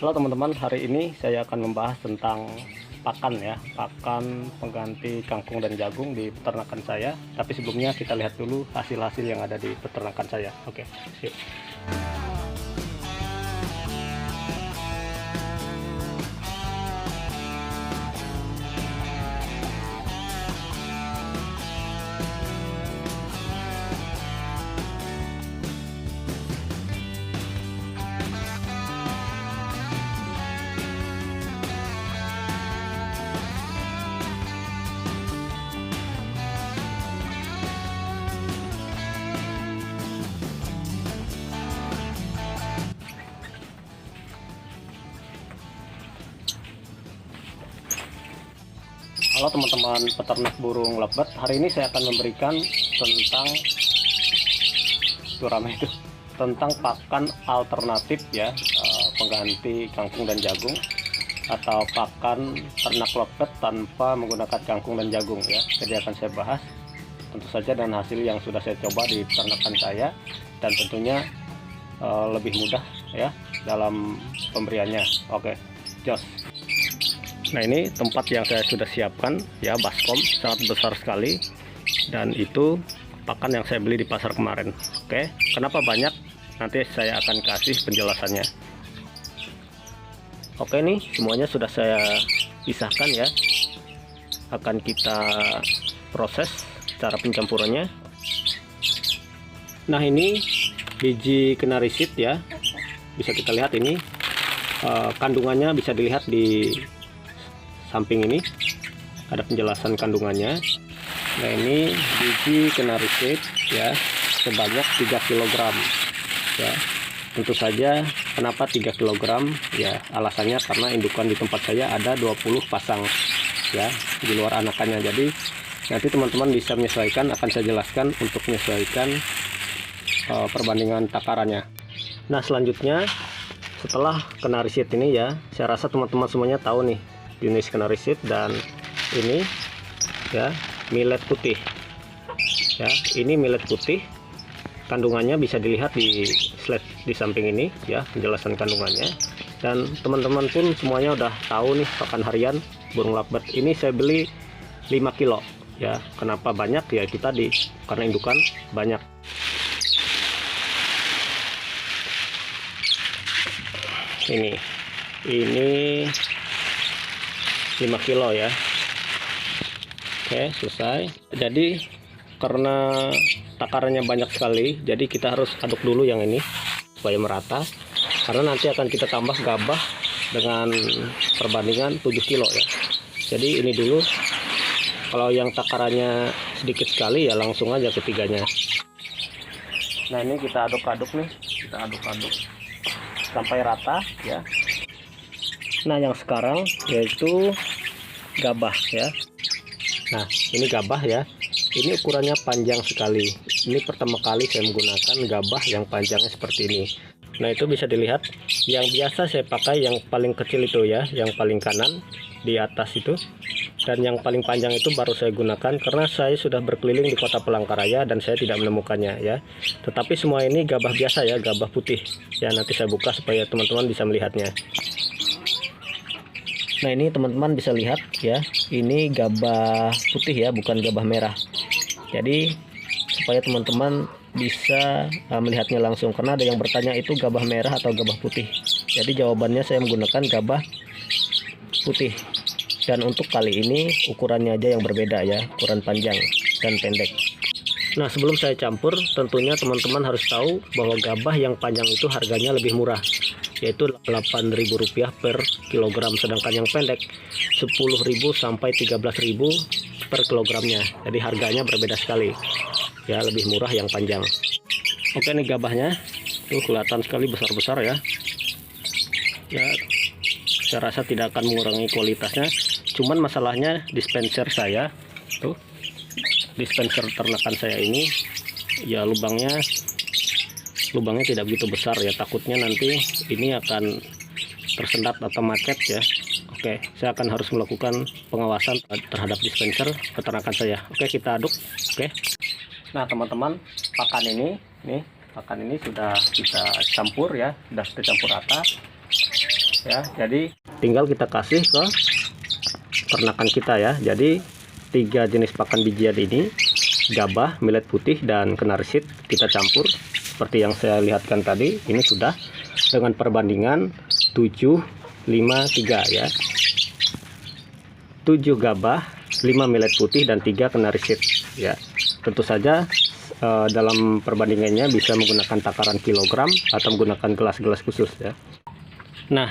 Halo teman-teman, hari ini saya akan membahas tentang pakan ya, pakan pengganti kangkung dan jagung di peternakan saya. Tapi sebelumnya kita lihat dulu hasil-hasil yang ada di peternakan saya. Oke, yuk. Halo teman-teman peternak burung lebat, hari ini saya akan memberikan tentang pakan alternatif ya, pengganti kangkung dan jagung, atau pakan ternak lebat tanpa menggunakan kangkung dan jagung ya. Jadi akan saya bahas tentu saja dan hasil yang sudah saya coba di peternakan saya, dan tentunya lebih mudah ya dalam pemberiannya. Oke, jos. Nah, ini tempat yang saya sudah siapkan ya, baskom sangat besar sekali, dan itu pakan yang saya beli di pasar kemarin. Oke, kenapa banyak? Nanti saya akan kasih penjelasannya. Oke, nih semuanya sudah saya pisahkan ya. Akan kita proses cara pencampurannya. Nah, ini biji kenari seed ya, bisa kita lihat ini kandungannya, bisa dilihat di samping ini ada penjelasan kandungannya. Nah, ini biji kenari seed ya, sebanyak 3 kg ya. Tentu saja kenapa 3 kg ya, alasannya karena indukan di tempat saya ada 20 pasang ya, di luar anakannya. Jadi nanti teman-teman bisa menyesuaikan, akan saya jelaskan untuk menyesuaikan perbandingan takarannya. Nah, selanjutnya setelah kenari seed ini ya, saya rasa teman-teman semuanya tahu nih jenis kenari seed, dan ini ya millet putih ya, ini millet putih. Kandungannya bisa dilihat di slide di samping ini ya, penjelasan kandungannya. Dan teman-teman pun semuanya udah tahu nih pakan harian burung lovebird ini saya beli 5 kilo ya. Kenapa banyak ya, kita karena indukan banyak. Ini 5 kilo ya. Oke, selesai. Jadi karena takarannya banyak sekali, jadi kita harus aduk dulu yang ini supaya merata, karena nanti akan kita tambah gabah dengan perbandingan 7 kilo ya. Jadi ini dulu, kalau yang takarannya sedikit sekali ya langsung aja ketiganya. Nah, ini kita aduk-aduk nih, kita aduk-aduk sampai rata ya. Nah, yang sekarang yaitu gabah ya. Nah, ini gabah ya, ini ukurannya panjang sekali. Ini pertama kali saya menggunakan gabah yang panjangnya seperti ini. Nah, itu bisa dilihat, yang biasa saya pakai yang paling kecil itu ya, yang paling kanan di atas itu, dan yang paling panjang itu baru saya gunakan karena saya sudah berkeliling di kota Palangkaraya dan saya tidak menemukannya ya. Tetapi semua ini gabah biasa ya, gabah putih ya. Nanti saya buka supaya teman-teman bisa melihatnya. Nah, ini teman-teman bisa lihat ya, ini gabah putih ya, bukan gabah merah. Jadi supaya teman-teman bisa melihatnya langsung, karena ada yang bertanya itu gabah merah atau gabah putih. Jadi jawabannya saya menggunakan gabah putih. Dan untuk kali ini ukurannya aja yang berbeda ya, ukuran panjang dan pendek. Nah, sebelum saya campur, tentunya teman-teman harus tahu bahwa gabah yang panjang itu harganya lebih murah, yaitu Rp8.000 per kilogram, sedangkan yang pendek 10.000 sampai 13.000 per kilogramnya. Jadi harganya berbeda sekali ya, lebih murah yang panjang. Oke, nih gabahnya tuh kelihatan sekali besar-besar ya. Ya, saya rasa tidak akan mengurangi kualitasnya, cuman masalahnya dispenser saya tuh, dispenser ternakan saya ini ya, lubangnya tidak begitu besar ya, takutnya nanti ini akan tersendat atau macet ya. Oke, saya akan harus melakukan pengawasan terhadap dispenser peternakan saya. Oke, kita aduk. Oke, nah teman-teman, pakan ini sudah kita campur ya, sudah kita campur rata. ya. Jadi tinggal kita kasih ke ternakan kita ya. Jadi 3 jenis pakan bijian ini, gabah, millet putih, dan kenarisit, kita campur seperti yang saya lihatkan tadi. Ini sudah dengan perbandingan 7, 5, 3 ya. 7 gabah, 5 millet putih, dan 3 kenarisit ya. Tentu saja dalam perbandingannya bisa menggunakan takaran kilogram atau menggunakan gelas-gelas khusus ya. Nah,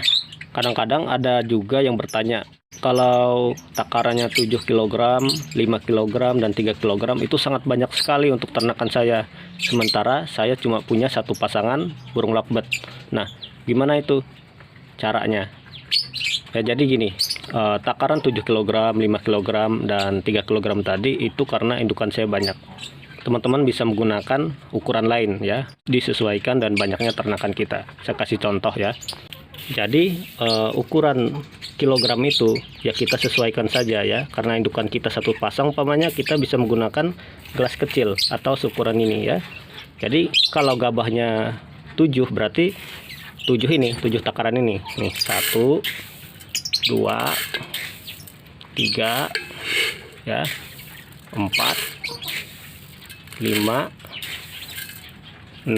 kadang-kadang ada juga yang bertanya, kalau takarannya 7 kg, 5 kg, dan 3 kg itu sangat banyak sekali untuk ternakan saya. Sementara saya cuma punya satu pasangan burung lovebird. Nah, gimana itu caranya? Ya, jadi gini, takaran 7 kg, 5 kg, dan 3 kg tadi itu karena indukan saya banyak. Teman-teman bisa menggunakan ukuran lain ya, disesuaikan dan banyaknya ternakan kita. Saya kasih contoh ya. Jadi ukuran kilogram itu ya kita sesuaikan saja ya, karena indukan kita satu pasang, umpamanya kita bisa menggunakan gelas kecil atau ukuran ini ya. Jadi kalau gabahnya 7 berarti 7 ini, 7 takaran ini nih, 1, 2, 3 ya, 4, 5, 6,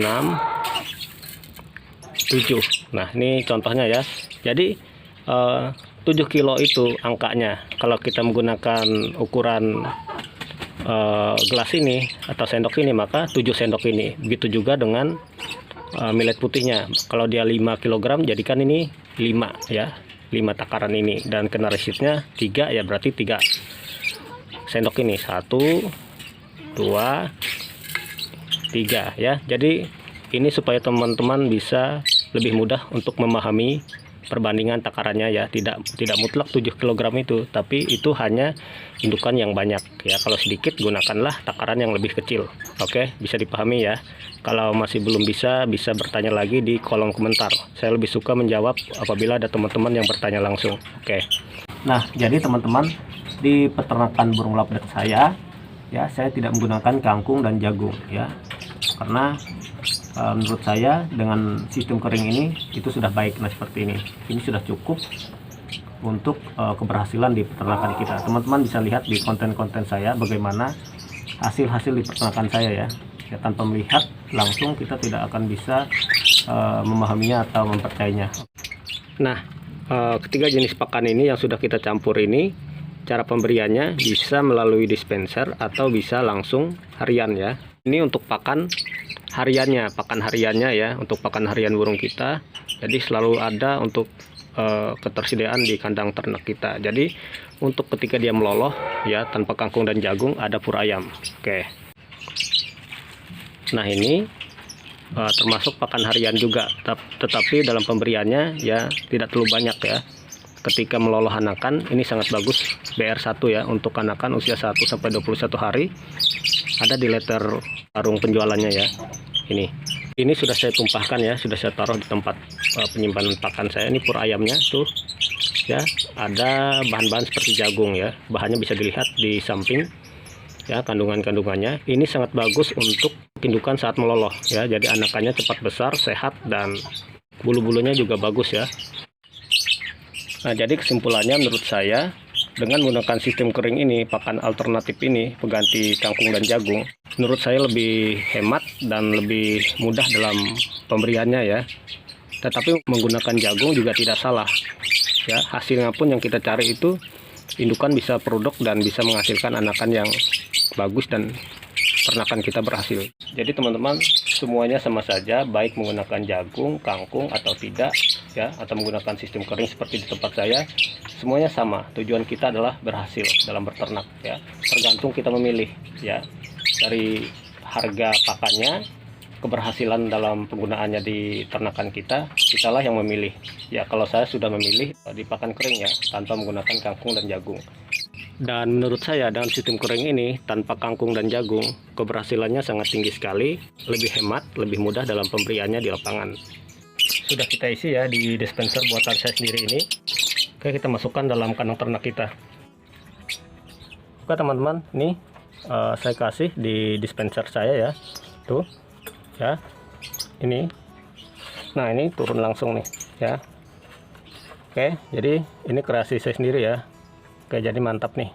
7. Nah, ini contohnya ya. Jadi 7 kilo itu angkanya. Kalau kita menggunakan ukuran gelas ini atau sendok ini, maka 7 sendok ini. Begitu juga dengan millet putihnya. Kalau dia 5 kg, jadikan ini 5 ya. 5 takaran ini, dan kenarisitnya 3 ya, berarti 3 sendok ini. 1, 2, 3 ya. Jadi ini supaya teman-teman bisa lebih mudah untuk memahami perbandingan takarannya ya. Tidak mutlak 7 kg itu, tapi itu hanya indukan yang banyak ya. Kalau sedikit, gunakanlah takaran yang lebih kecil. Oke, bisa dipahami ya. Kalau masih belum bisa bertanya lagi di kolom komentar. Saya lebih suka menjawab apabila ada teman-teman yang bertanya langsung. Oke. Nah, jadi teman-teman, di peternakan burung lovebird saya ya, saya tidak menggunakan kangkung dan jagung ya, karena menurut saya dengan sistem kering ini itu sudah baik. Nah, seperti ini sudah cukup untuk keberhasilan di peternakan kita. Teman-teman bisa lihat di konten-konten saya bagaimana hasil-hasil di peternakan saya ya. Tanpa melihat langsung kita tidak akan bisa memahaminya atau mempercayainya. Nah, ketiga jenis pakan ini yang sudah kita campur ini, cara pemberiannya bisa melalui dispenser atau bisa langsung harian ya. Ini untuk pakan hariannya ya, untuk pakan harian burung kita. Jadi selalu ada untuk ketersediaan di kandang ternak kita. Jadi untuk ketika dia meloloh ya, tanpa kangkung dan jagung, ada pur ayam. Oke. Nah, ini termasuk pakan harian juga, tetapi dalam pemberiannya ya tidak terlalu banyak ya. Ketika meloloh anakan, ini sangat bagus BR1 ya, untuk anakan usia 1 sampai 21 hari. Ada di letter karung penjualannya ya. Ini sudah saya tumpahkan ya, sudah saya taruh di tempat penyimpanan pakan saya. Ini pur ayamnya tuh ya, ada bahan-bahan seperti jagung ya. Bahannya bisa dilihat di samping ya, kandungannya. Ini sangat bagus untuk indukan saat meloloh ya. Jadi anakannya cepat besar, sehat, dan bulu-bulunya juga bagus ya. Nah, jadi kesimpulannya menurut saya, dengan menggunakan sistem kering ini, pakan alternatif ini, pengganti kangkung dan jagung, menurut saya lebih hemat dan lebih mudah dalam pemberiannya ya. Tetapi menggunakan jagung juga tidak salah ya. Hasilnya pun yang kita cari itu indukan bisa produk dan bisa menghasilkan anakan yang bagus dan ternakan kita berhasil. Jadi teman-teman, semuanya sama saja, baik menggunakan jagung, kangkung atau tidak ya, atau menggunakan sistem kering seperti di tempat saya, semuanya sama. Tujuan kita adalah berhasil dalam berternak ya. Tergantung kita memilih ya, dari harga pakannya, keberhasilan dalam penggunaannya di ternakan kita, kitalah yang memilih ya. Kalau saya sudah memilih di pakan kering ya, tanpa menggunakan kangkung dan jagung. Dan menurut saya dengan sistem kering ini, tanpa kangkung dan jagung, keberhasilannya sangat tinggi sekali, lebih hemat, lebih mudah dalam pemberiannya di lapangan. Sudah kita isi ya di dispenser buatan saya sendiri ini. Oke, kita masukkan dalam kandang ternak kita. Oke teman-teman, ini saya kasih di dispenser saya ya, tuh ya, ini. Nah, ini turun langsung nih ya. Oke, jadi ini kreasi saya sendiri ya. Oke, jadi mantap nih.